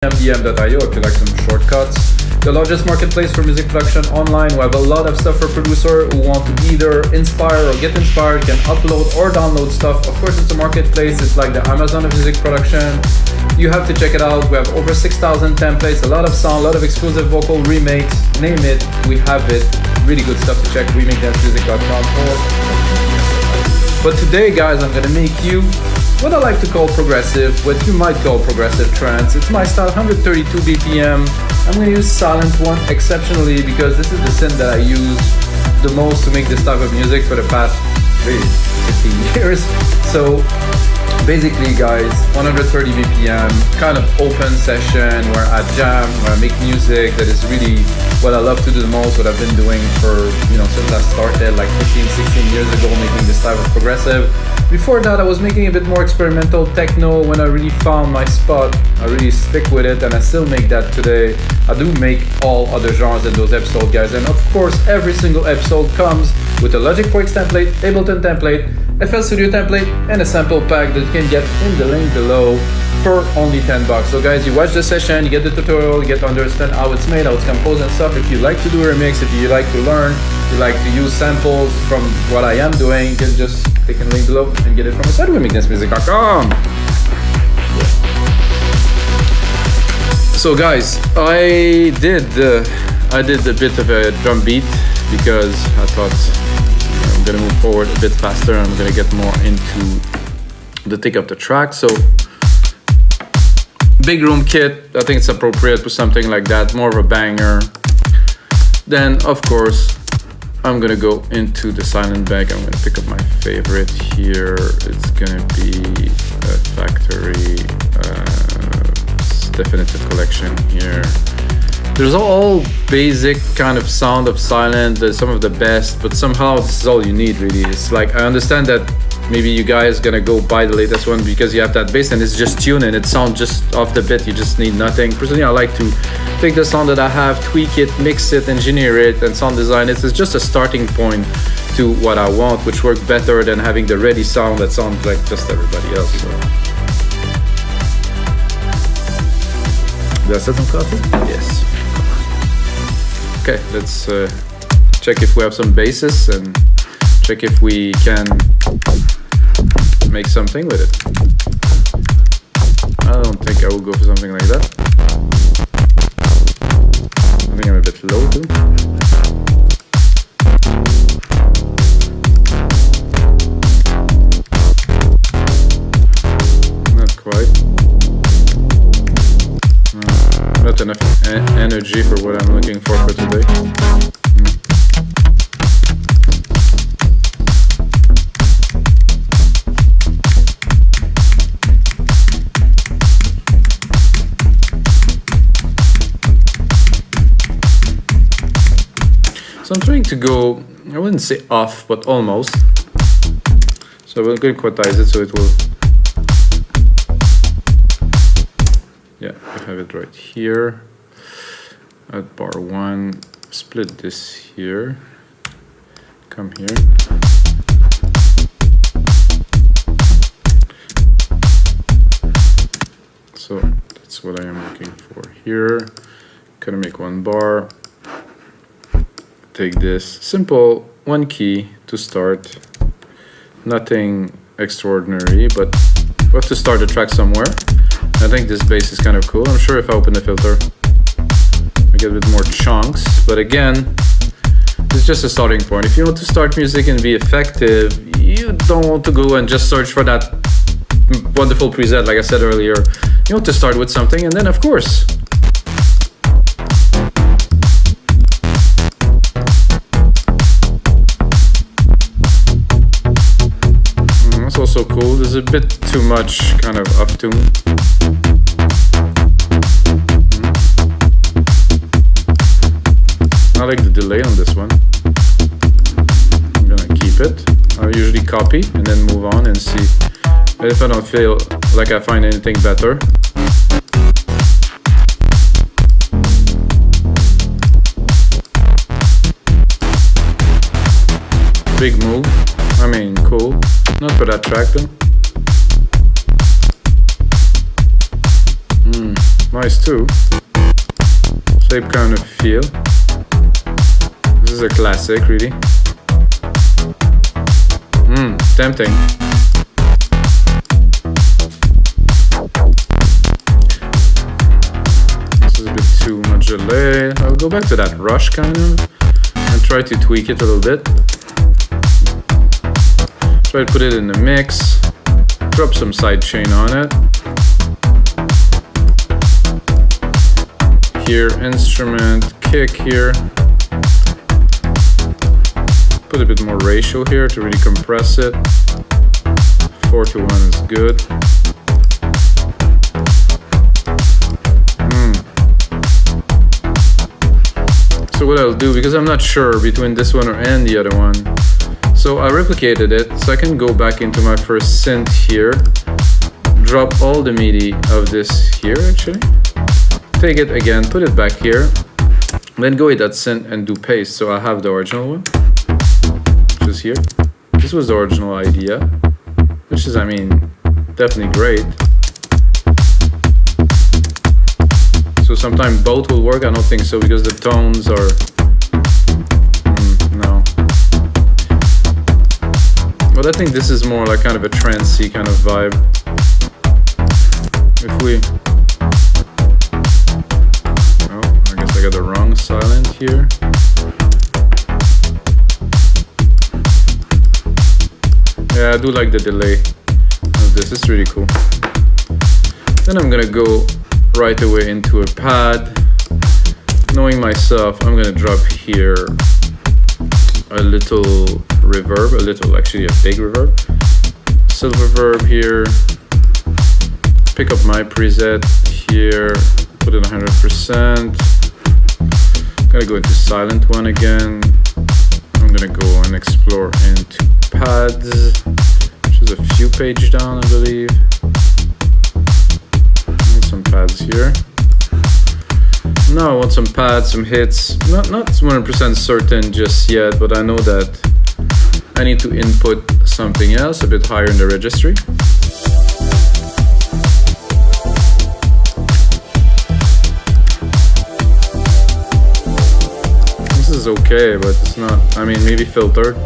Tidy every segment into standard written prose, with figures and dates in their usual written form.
mdm.io if you like some shortcuts. The largest marketplace for music production online. We have a lot of stuff for producers who want to either inspire or get inspired, can upload or download stuff. Of course, it's a marketplace. It's like the Amazon of music production. You have to check it out. We have over 6,000 templates, a lot of sound, a lot of exclusive vocal remakes. Name it, we have it. Really good stuff to check. remakedancemusic.com. But today, guys, I'm gonna make you what I like to call progressive, what you might call progressive trance. It's my style, 132 BPM. I'm gonna use silent one exceptionally because this is the synth that I use the most to make this type of music for the past 15 years. So basically, guys, 130 BPM, kind of open session where I jam, where I make music. That is really what I love to do the most, what I've been doing for, since I started like 15, 16 years ago, making this type of progressive. Before that, I was making a bit more experimental techno. When I really found my spot, I really stick with it, and I still make that today. I do make all other genres in those episodes, guys. And of course, every single episode comes with a Logic Pro X template, Ableton template, FL Studio template, and a sample pack that you can get in the link below for only $10. So guys, you watch the session, you get the tutorial, you get to understand how it's made, how it's composed and stuff. If you like to do a remix, if you like to learn, you like to use samples from what I am doing, you can just click on the link below and get it from the site, remakedancemusic.com. So guys, I did a bit of a drum beat because I thought I'm gonna move forward a bit faster and I'm gonna get more into the thick of the track. So big room kit, I think it's appropriate for something like that, more of a banger. Then of course I'm gonna go into the silent bag. I'm gonna pick up my favorite here. It's gonna be a factory definitive collection here. There's all basic kind of sound of silent, there's some of the best, but somehow this is all you need really. It's like, I understand that maybe you guys gonna go buy the latest one because you have that bass and it's just tuned and it sounds just off the bit, you just need nothing. Personally, I like to take the sound that I have, tweak it, mix it, engineer it, and sound design it. It's just a starting point to what I want, which works better than having the ready sound that sounds like just everybody else. So. Did I set some coffee? Yes. Okay, let's check if we have some basses and check if we can make something with it. I don't think I will go for something like that. I think I'm a bit low too. Not quite. Not enough energy for what I'm looking for today. So I'm trying to go, I wouldn't say off, but almost. So we're going to quantize it so it will, yeah, I have it right here at bar 1. Split this here, come here. So that's what I am looking for here. Gonna make one bar. Take this simple one key to start, nothing extraordinary, but we have to start the track somewhere. I think this bass is kind of cool. I'm sure if I open the filter I get a bit more chunks, but again, it's just a starting point. If you want to start music and be effective, you don't want to go and just search for that wonderful preset like I said earlier. You want to start with something, and then of course that's also cool. There's a bit too much kind of up tune. I like the delay on this one. I'm gonna keep it. I usually copy and then move on and see if I don't feel like I find anything better. Big move. I mean, cool. Not for that track though. nice too. Same kind of feel. This is a classic, really. Tempting. This is a bit too much delay. I'll go back to that rush kind of and try to tweak it a little bit. Try to put it in the mix. Drop some sidechain on it. Here, instrument, kick here. Put a bit more ratio here to really compress it. 4:1 is good. So what I'll do, because I'm not sure between this one and the other one, so I replicated it so I can go back into my first synth here, drop all the MIDI of this here actually, take it again, put it back here, then go with that synth and do paste. So I have the original one, which is here. This was the original idea, which is, I mean, definitely great. So sometimes both will work. I don't think so, because the tones are no. But I think this is more like kind of a trancey kind of vibe. If we, oh, I guess I got the wrong silent here. Yeah, I do like the delay of this. It's really cool. Then I'm gonna go right away into a pad. Knowing myself, I'm gonna drop here a little reverb, actually a big reverb. Silver reverb here. Pick up my preset here, put it 100%. Gonna go into silent one again. I'm gonna go and explore into pads, which is a few pages down, I believe. Some pads here. Now I want some pads, some hits. Not 100% certain just yet, but I know that I need to input something else a bit higher in the registry. This is okay, but it's not, I mean, maybe filtered.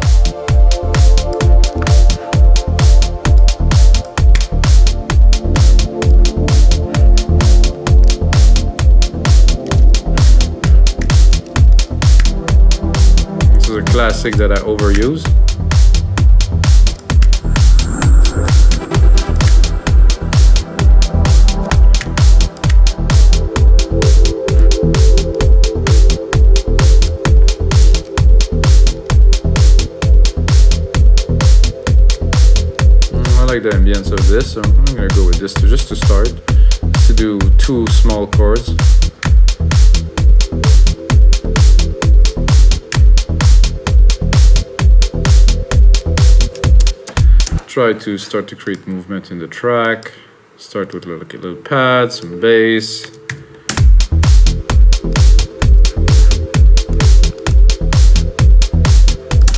Classic that I overuse. I like the ambience of this, so I'm gonna go with this too, just to start, to do 2 small chords. Try to start to create movement in the track. Start with little pads, some bass.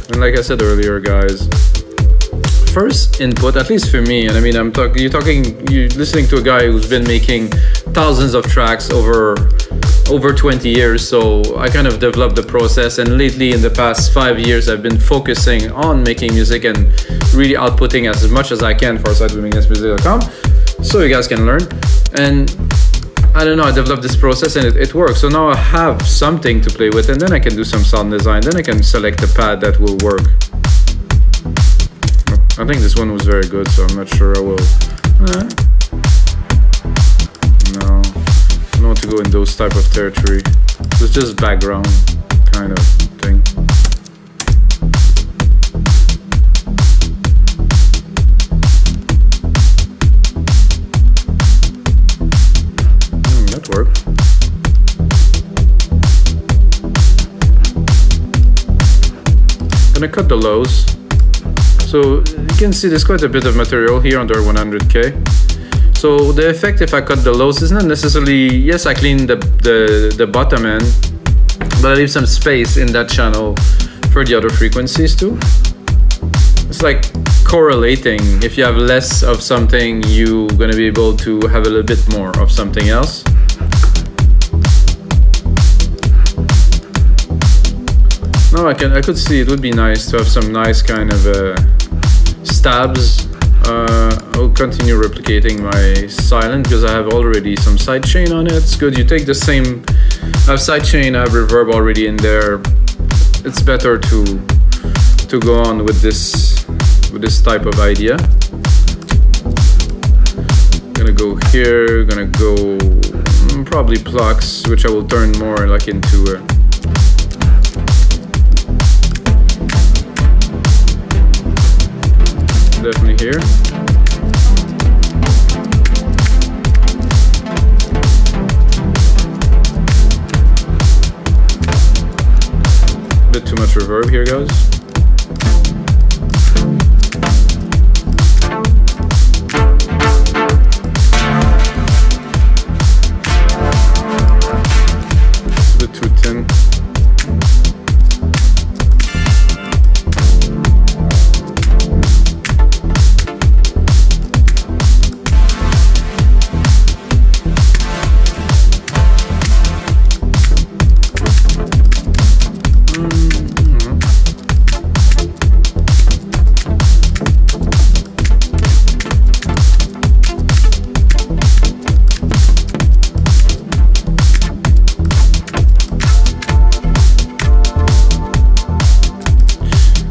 And like I said earlier, guys, first input, at least for me, and I mean, you're listening to a guy who's been making thousands of tracks over 20 years, so I kind of developed the process, and lately in the past 5 years I've been focusing on making music and really outputting as much as I can for sitewithmiguelsmusic.com, so you guys can learn. And I don't know, I developed this process and it works. So now I have something to play with, and then I can do some sound design, then I can select the pad that will work. I think this one was very good, so I'm not sure I will. No, I don't want to go in those type of territory. It's just background kind of thing. That worked. Gonna cut the lows. So you can see there's quite a bit of material here under 100K. So the effect, if I cut the lows, is not necessarily, yes, I clean the bottom end, but I leave some space in that channel for the other frequencies too. It's like correlating. If you have less of something, you're gonna be able to have a little bit more of something else. No, I could see it would be nice to have some nice kind of stabs. I'll continue replicating my silent because I have already some sidechain on it. It's good. You take the same. I have sidechain, I have reverb already in there. It's better to go on with this type of idea. Gonna go here. Gonna go probably plucks, which I will turn more like into. Definitely here. Bit too much reverb here, guys. It's a bit too thin.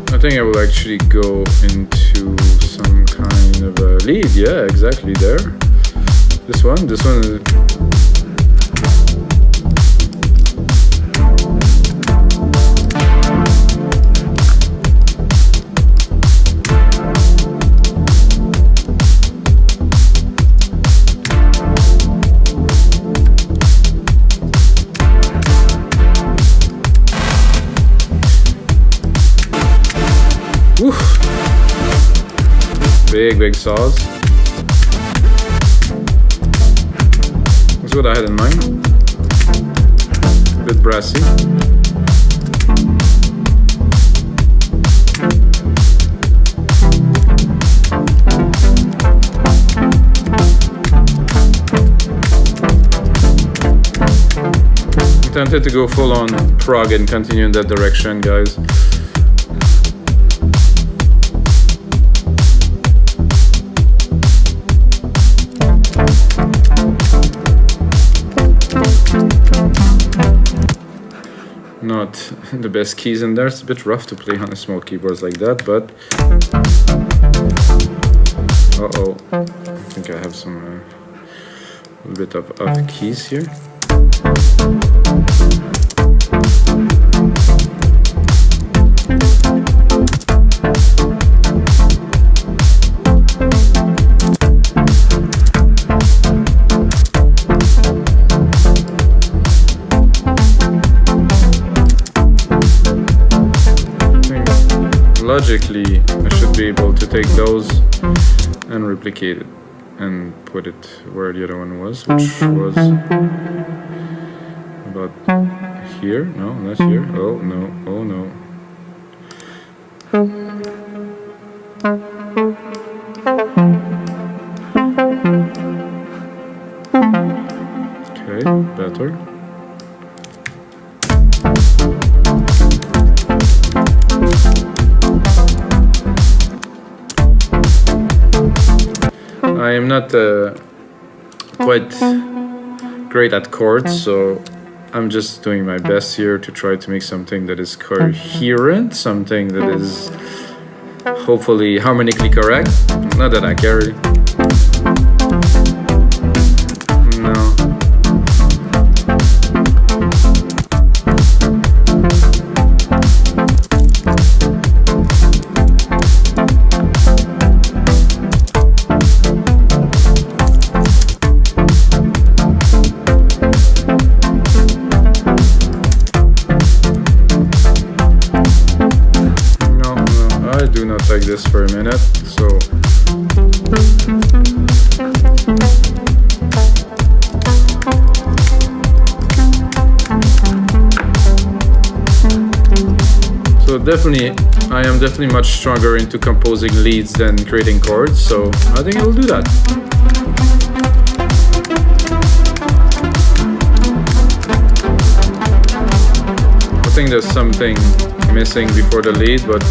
I think I will actually go into some kind of a lead. Yeah, exactly there. This one is... Woof. Big saws. That's what I had in mind. A bit brassy. I'm tempted to go full on prog and continue in that direction, guys. Not the best keys in there. It's a bit rough to play on a small keyboards like that, but I think I have some a little bit of keys here. Logically, I should be able to take those and replicate it and put it where the other one was, which was about here. No, not here. Oh no, oh no. Okay, better. I am not quite great at chords, so I'm just doing my best here to try to make something that is coherent, something that is hopefully harmonically correct. Not that I care really. Like this for a minute, so definitely I am definitely much stronger into composing leads than creating chords, so I think I'll do that. I think there's something missing before the lead, but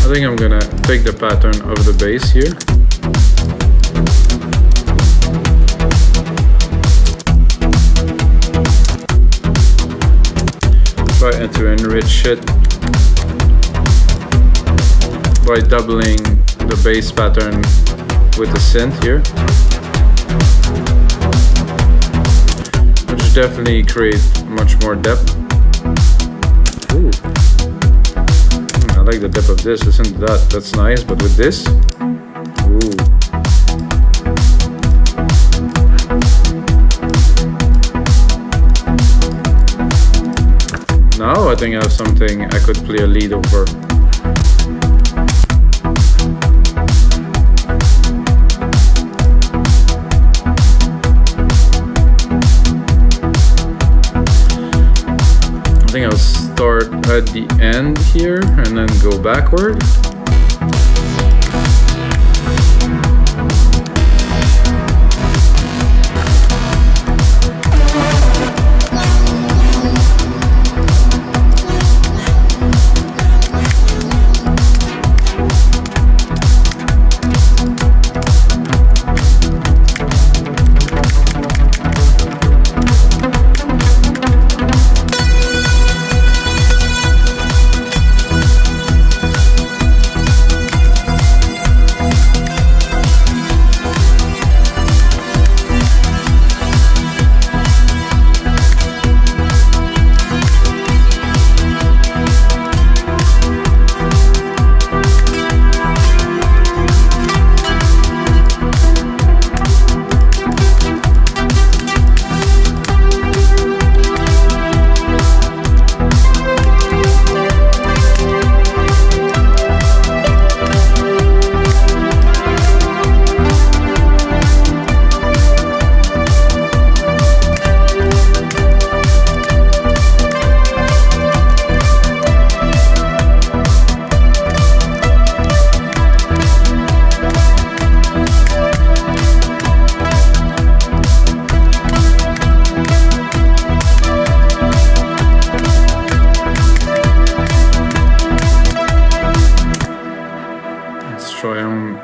I think I'm gonna take the pattern of the bass here. Try to enrich it by doubling the bass pattern with the synth here, which definitely creates much more depth. Ooh. I like the depth of this. Listen to that. That's nice, but with this, ooh. Now I think I have something I could play a lead over. I think I'll start at the end here and then go backward.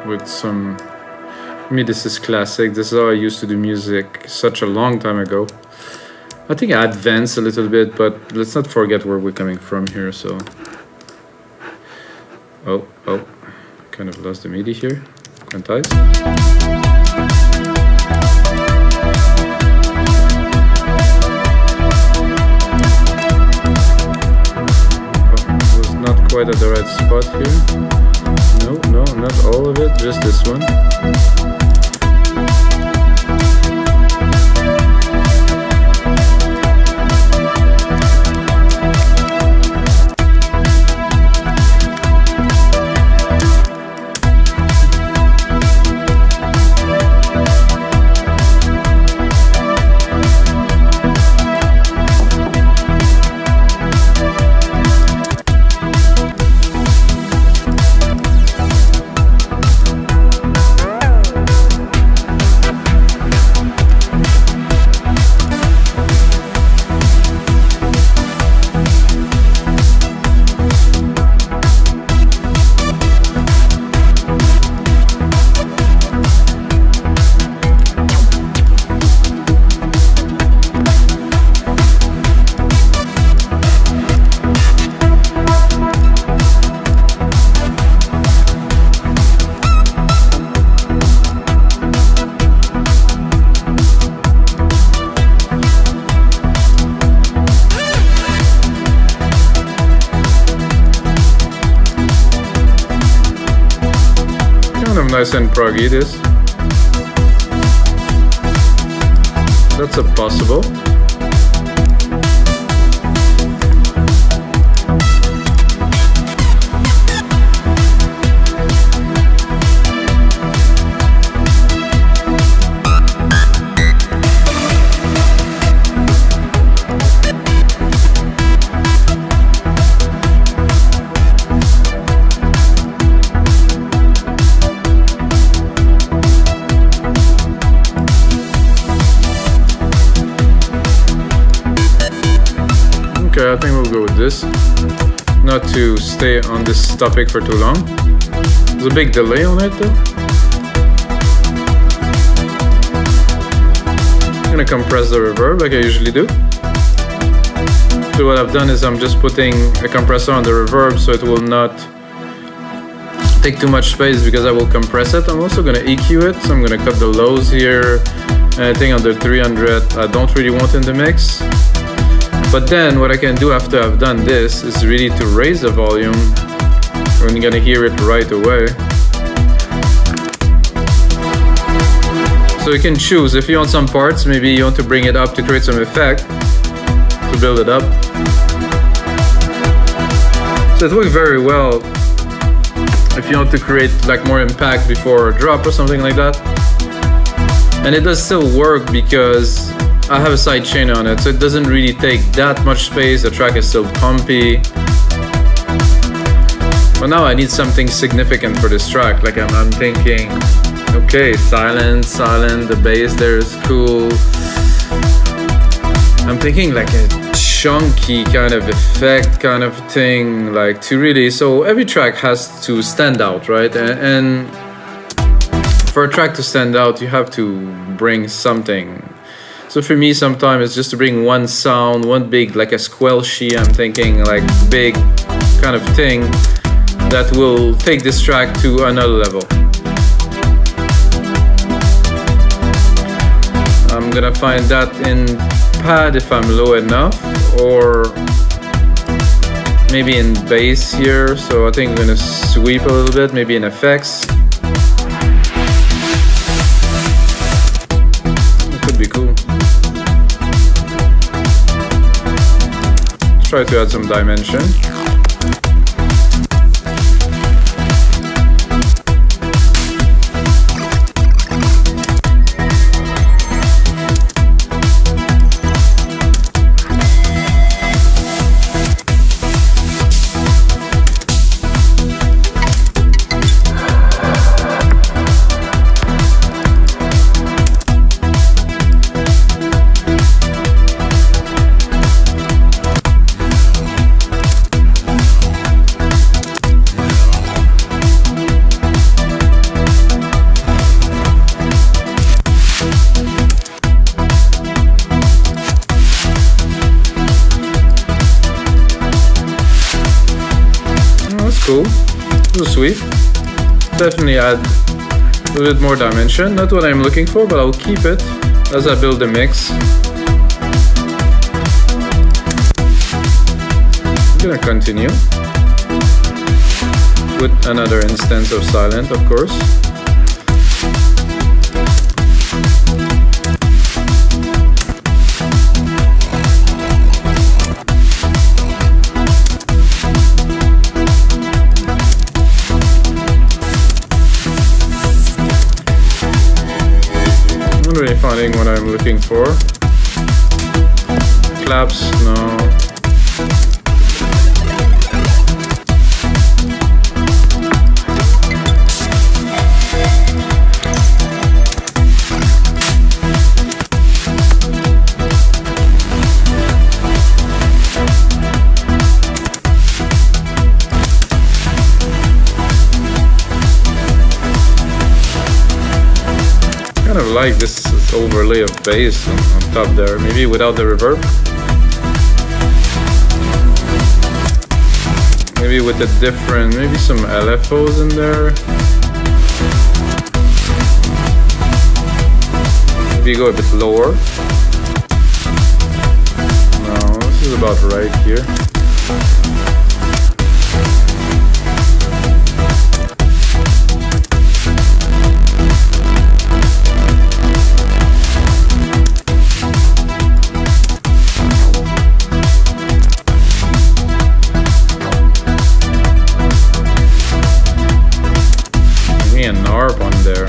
With some, I mean, this is classic. This is how I used to do music such a long time ago. I think I advanced a little bit, but let's not forget where we're coming from here. So, oh, kind of lost the MIDI here. Quantize. Was not quite at the right spot here. No, not all of it, just this one. of nice and proggy, this. That's a possible. Okay, I think we'll go with this. Not to stay on this topic for too long. There's a big delay on it though. I'm gonna compress the reverb like I usually do. So what I've done is I'm just putting a compressor on the reverb so it will not take too much space because I will compress it. I'm also gonna EQ it, so I'm gonna cut the lows here. Anything under 300 I don't really want in the mix. But then what I can do after I've done this is really to raise the volume. We're gonna hear it right away. So you can choose, if you want some parts, maybe you want to bring it up to create some effect, to build it up. So it works very well if you want to create like more impact before a drop or something like that. And it does still work because I have a side chain on it, so it doesn't really take that much space. The track is still pumpy. But now I need something significant for this track. Like I'm thinking, okay, silent, the bass there is cool. I'm thinking like a chunky kind of effect kind of thing, like to really, so every track has to stand out, right? And for a track to stand out, you have to bring something. So for me, sometimes it's just to bring one sound, one big, like a squelchy, I'm thinking like big kind of thing that will take this track to another level. I'm gonna find that in pad if I'm low enough, or maybe in bass here. So I think I'm gonna sweep a little bit, maybe in effects. It could be cool. Try to add some dimension. Cool, this is sweet. Definitely add a little bit more dimension. Not what I'm looking for, but I'll keep it as I build the mix. I'm gonna continue with another instance of silent, of course. Really finding what I'm looking for. Claps, no. Kind of like this overlay of bass on top there, maybe without the reverb. Maybe with a different, maybe some LFOs in there. Maybe go a bit lower. No, this is about right here. an ARP on there.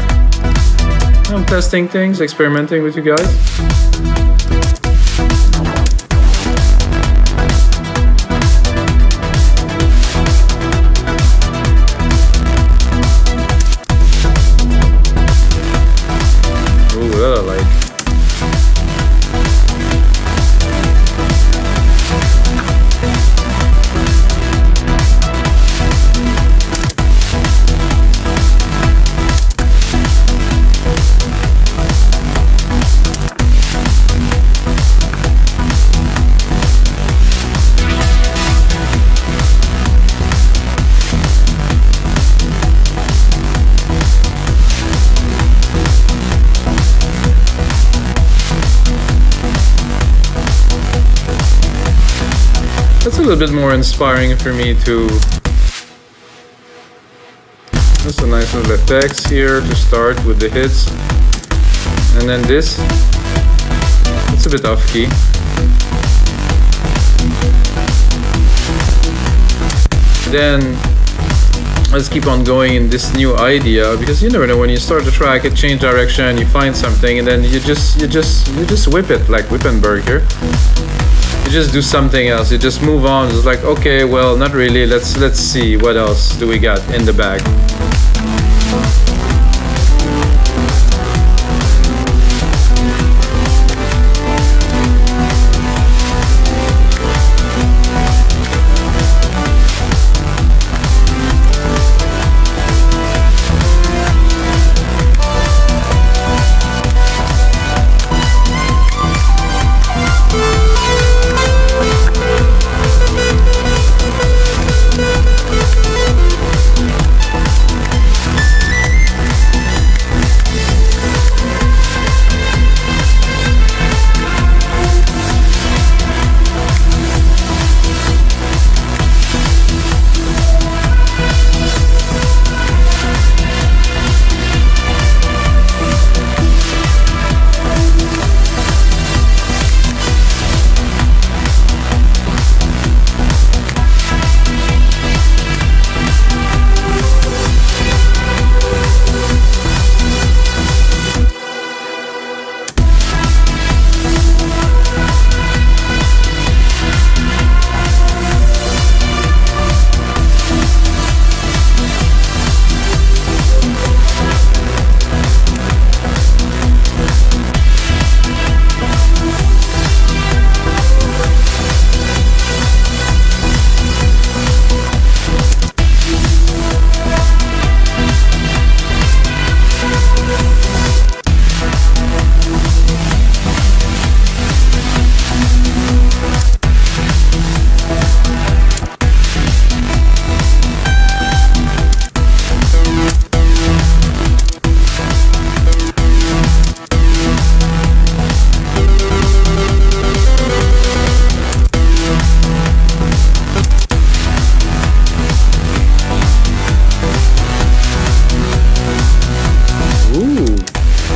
I'm testing things, experimenting with you guys. Ooh, that I like. That's a little bit more inspiring for me to... That's a nice little effects here to start with the hits. And then this, it's a bit off key. Then let's keep on going in this new idea, because you never know, when you start a track, it change direction, you find something, and then you just whip it like Wippenberg here. You just do something else. You just move on. It's like, okay, well, not really. Let's see what else do we got in the bag.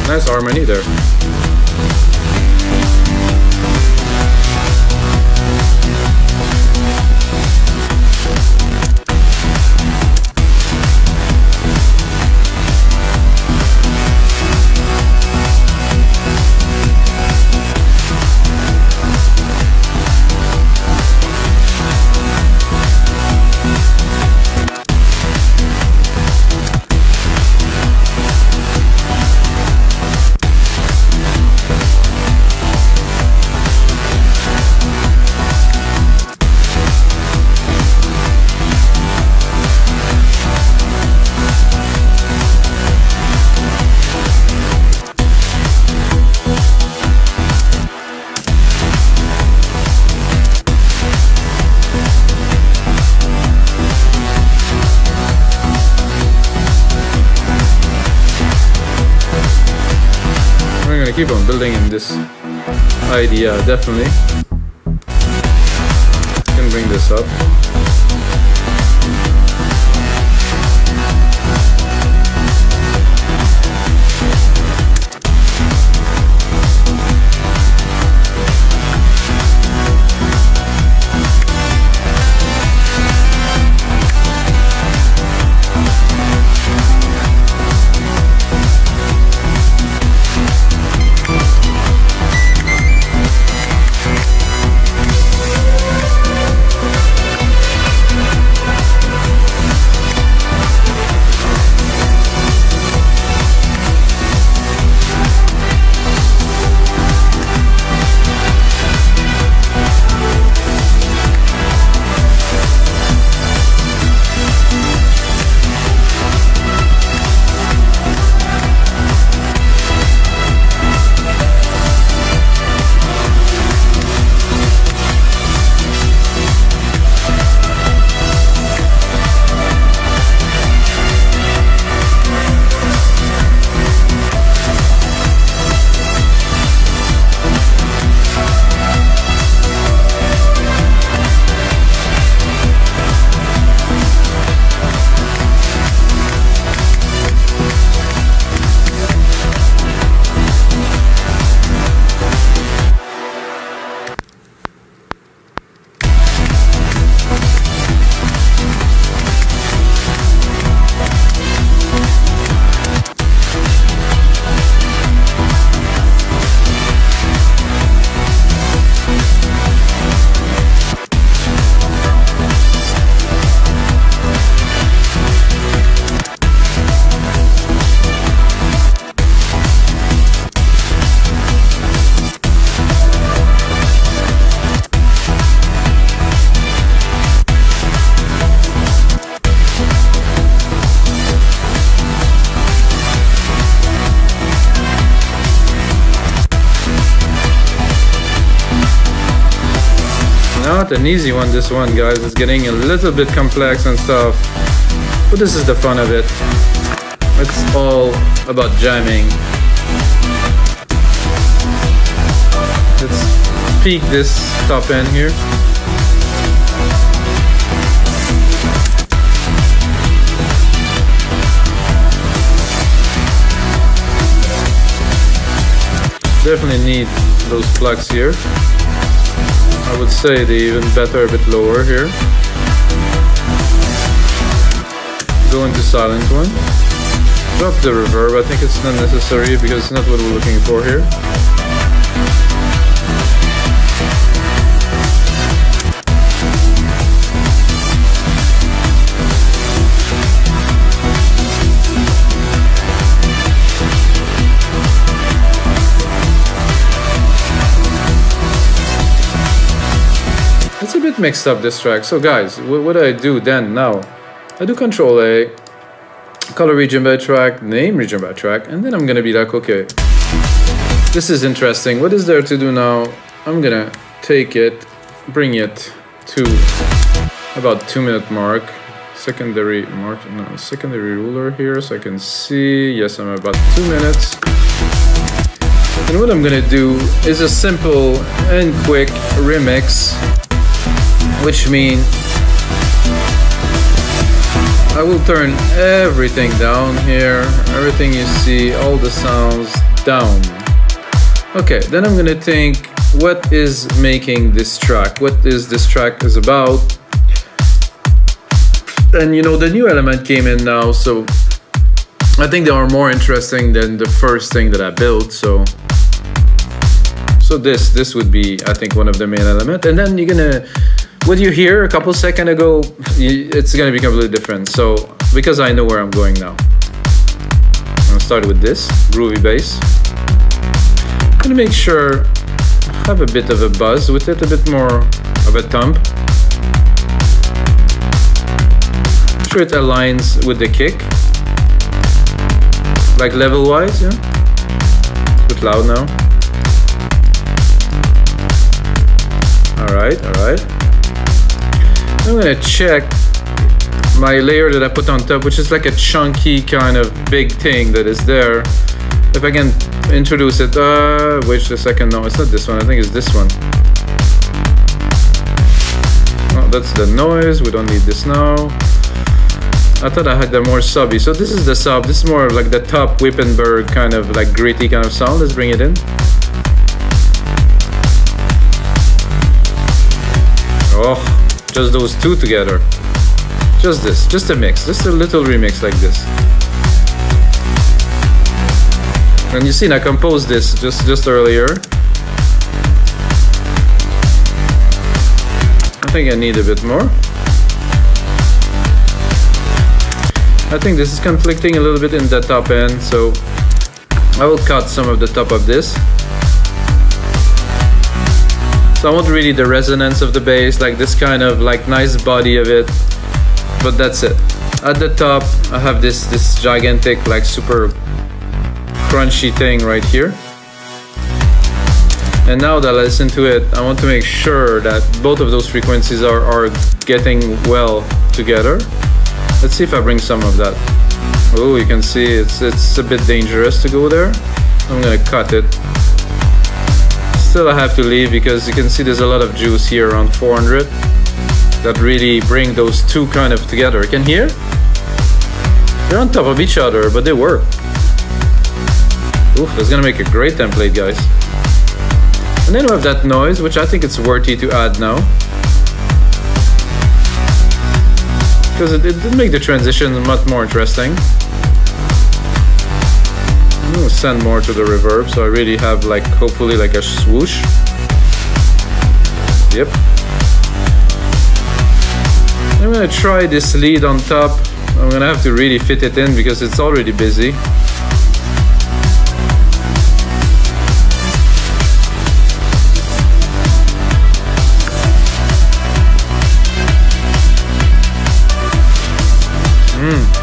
Nice harmony there. I'm gonna keep on building in this idea, definitely. Can bring this up. not an easy one, this one, guys. It's getting a little bit complex and stuff. But this is the fun of it. It's all about jamming. Let's peak this top end here. Definitely need those plucks here. I would say they even better a bit lower here. Go into silent one. Drop the reverb. I think it's not necessary because it's not what we're looking for here. It's a bit mixed up, this track. So guys, what do I do then now? I do Control A, color region by track, name region by track, and then I'm gonna be like, okay, this is interesting. What is there to do now? I'm gonna take it, bring it to about 2-minute mark. Secondary ruler here so I can see. Yes, I'm about 2 minutes. And what I'm gonna do is a simple and quick remix, which means I will turn everything down here, everything you see, all the sounds down. Okay, then I'm gonna think, what is making this track? What is this track is about? And you know, the new element came in now, so I think they are more interesting than the first thing that I built, so this would be, I think, one of the main elements. And then you're gonna, what you hear a couple seconds ago, it's gonna be completely different. So, because I know where I'm going now. I'm gonna start with this, groovy bass. I'm gonna make sure I have a bit of a buzz with it, a bit more of a thump. I'm sure it aligns with the kick. Like level-wise, yeah? A bit loud now. Alright. I'm gonna check my layer that I put on top, which is like a chunky kind of big thing that is there. If I can introduce it, wait a second, no, it's not this one, I think it's this one. Oh, that's the noise, we don't need this now. I thought I had the more subby, so this is the sub, this is more like the top Wippenberg kind of like gritty kind of sound. Let's bring it in. Oh, just those two together. Just this, just a mix, just a little remix like this. And you see, I composed this just earlier. I think I need a bit more. I think this is conflicting a little bit in the top end, so I will cut some of the top of this. So I want really the resonance of the bass, like this kind of like nice body of it, but that's it. At the top, I have this gigantic, like super crunchy thing right here. And now that I listen to it, I want to make sure that both of those frequencies are getting well together. Let's see if I bring some of that. Oh, you can see it's a bit dangerous to go there. I'm gonna cut it. Still I have to leave because you can see there's a lot of juice here around 400 that really bring those two kind of together. You can hear? They're on top of each other, but they work. Oof, that's gonna make a great template, guys. And then we have that noise, which I think it's worthy to add now. Because it did make the transition much more interesting. I'm gonna send more to the reverb, so I really have like, hopefully like a swoosh. Yep. I'm gonna try this lead on top. I'm gonna have to really fit it in because it's already busy.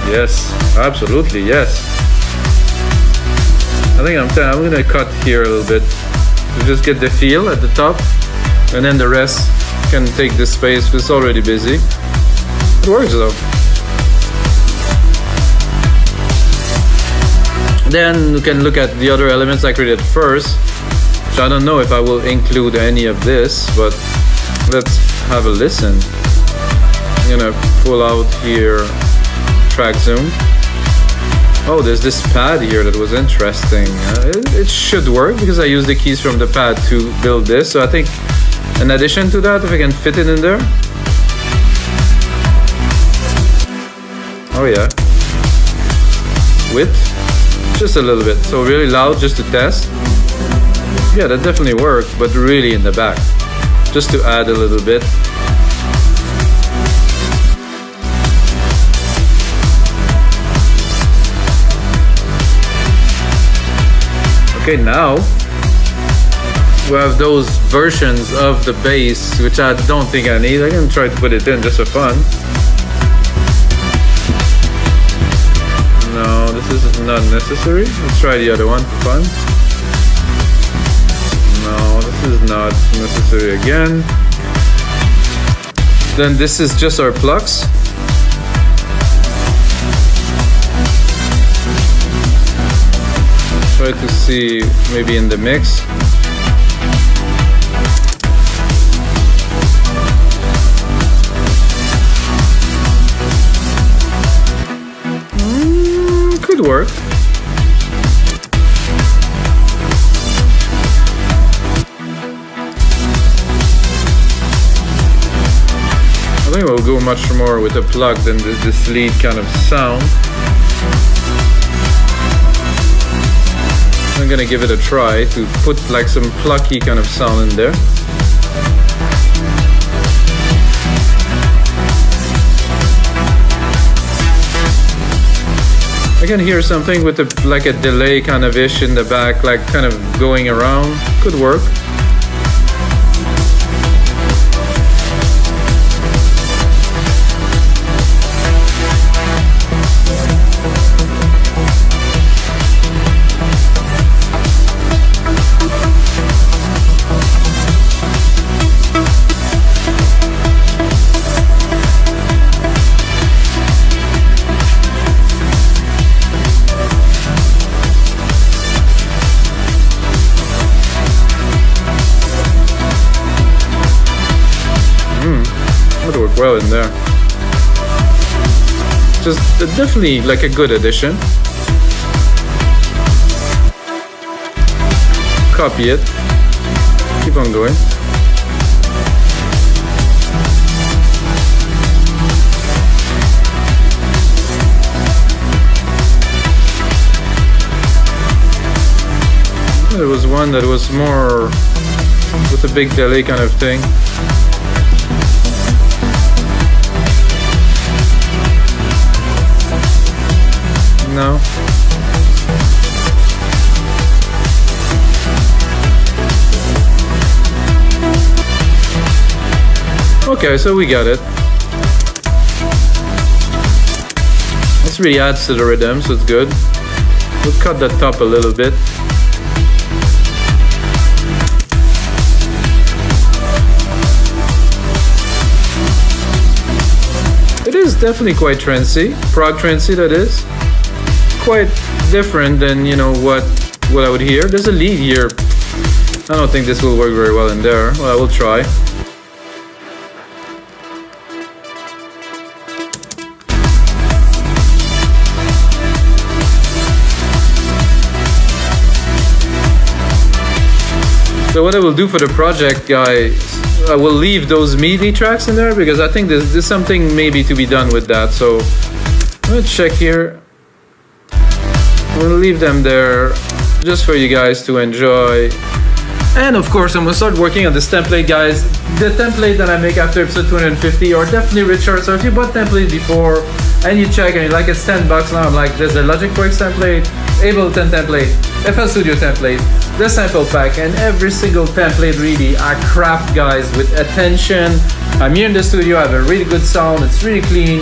Yes, absolutely, yes. I think I'm gonna cut here a little bit to just get the feel at the top, and then the rest can take this space because it's already busy. It works though. Then we can look at the other elements I created first, which I don't know if I will include any of this, but let's have a listen. I'm gonna pull out here track zoom. Oh, there's this pad here that was interesting. It should work because I used the keys from the pad to build this. So I think in addition to that, if I can fit it in there. Oh yeah. Width, just a little bit. So really loud just to test. Yeah, that definitely worked, but really in the back. Just to add a little bit. Okay, now we have those versions of the bass, which I don't think I need. I can try to put it in just for fun. No, this is not necessary. Let's try the other one for fun. No, this is not necessary again. Then this is just our plucks. Try to see maybe in the mix. Could work. I think we'll go much more with a plug than this lead kind of sound. I'm gonna give it a try to put like some plucky kind of sound in there. I can hear something with like a delay kind of ish in the back, like kind of going around. Could work. Would work well in there. Just definitely like a good addition. Copy it. Keep on going. There was one that was more with a big delay kind of thing. No. Okay, so we got it. This really adds to the rhythm, so it's good. We'll cut that top a little bit. It is definitely quite trancey, prog trancey that is. Quite different than, you know, what I would hear. There's a lead here. I don't think this will work very well in there. Well, I will try. So what I will do for the project, guys, I will leave those MIDI tracks in there because I think there's something maybe to be done with that. So I'm gonna check here. I'm gonna leave them there just for you guys to enjoy. And of course, I'm gonna start working on this template, guys. The template that I make after episode 250 are definitely richer. So if you bought template before and you check and you like it's $10 now, I'm like, there's a Logic Pro X template, Ableton template, FL Studio template, the sample pack, and every single template really I craft, guys, with attention. I'm here in the studio, I have a really good sound, it's really clean.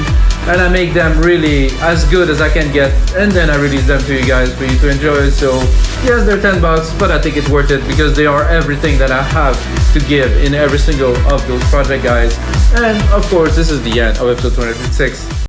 and I make them really as good as I can get, and then I release them to you guys for you to enjoy. So yes, they're $10, but I think it's worth it because they are everything that I have to give in every single of those project, guys. And of course, this is the end of episode 256.